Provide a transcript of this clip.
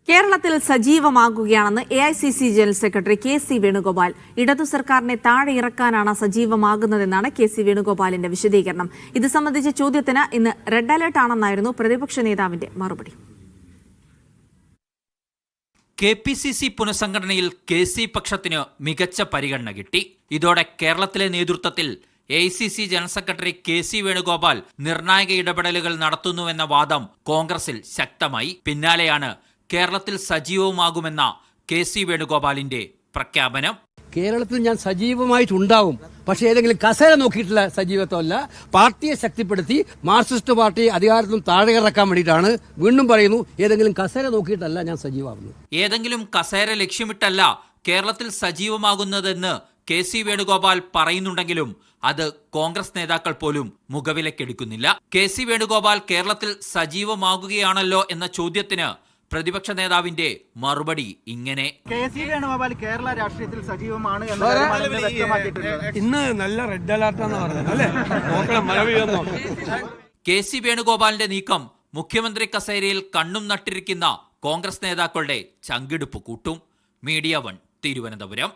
കേരളത്തിൽ സജീവമാകുകയാണെന്ന് AICC general secretary KC Venugopal. ഇടതു സർക്കാരിനെ താഴെ ഇറക്കാനാണ് സജീവമാകുന്നതെന്നാണ് KC വേണുഗോപാലിന്റെ വിശദീകരണം. ഇത് സംബന്ധിച്ച ചോദ്യത്തിന് ഇന്ന് റെഡ് അലർട്ട് ആണെന്നായിരുന്നു പ്രതിപക്ഷ നേതാവിന്റെ മറുപടി. KPCC പുനഃസംഘടനയിൽ KC പക്ഷത്തിന് മികച്ച പരിഗണന കിട്ടി. ഇതോടെ കേരളത്തിലെ നേതൃത്വത്തിൽ AICC general secretary KC Venugopal നിർണായക ഇടപെടലുകൾ നടത്തുന്നുവെന്ന വാദം കോൺഗ്രസിൽ ശക്തമായി. പിന്നാലെയാണ് കേരളത്തിൽ സജീവമാകുമെന്ന KC വേണുഗോപാലിന്റെ പ്രഖ്യാപനം. കേരളത്തിൽ ഞാൻ സജീവമായിട്ടുണ്ടാവും, പക്ഷേ ഏതെങ്കിലും കസേര നോക്കിയിട്ടുള്ള സജീവത്വമല്ല. പാർട്ടിയെ ശക്തിപ്പെടുത്തി മാർക്സിസ്റ്റ് പാർട്ടിയെ അധികാരത്തിൽ താഴെ ഇറക്കാൻ വേണ്ടിയിട്ടാണ്. വീണ്ടും പറയുന്നു, ഏതെങ്കിലും കസേര നോക്കിയിട്ടല്ല ഞാൻ സജീവമാകുന്നത്. ഏതെങ്കിലും കസേര ലക്ഷ്യമിട്ടല്ല കേരളത്തിൽ സജീവമാകുന്നതെന്ന് KC വേണുഗോപാൽ പറയുന്നുണ്ടെങ്കിലും അത് കോൺഗ്രസ് നേതാക്കൾ പോലും മുഖവിലക്കെടുക്കുന്നില്ല. KC വേണുഗോപാൽ കേരളത്തിൽ സജീവമാകുകയാണല്ലോ എന്ന ചോദ്യത്തിന് പ്രതിപക്ഷ നേതാവിന്റെ മറുപടി ഇങ്ങനെ: KC വേണുഗോപാൽ കേരള രാഷ്ട്രീയത്തിൽ സജീവമാണ് ഇന്ന് നല്ല റെഡ് അലർട്ടാന്ന് പറഞ്ഞത് അല്ലേ? KC വേണുഗോപാലിന്റെ നീക്കം മുഖ്യമന്ത്രി കസേരയിൽ കണ്ണും നട്ടിരിക്കുന്ന കോൺഗ്രസ് നേതാക്കളുടെ ചങ്കിടുപ്പ് കൂട്ടും. മീഡിയ 1 തിരുവനന്തപുരം.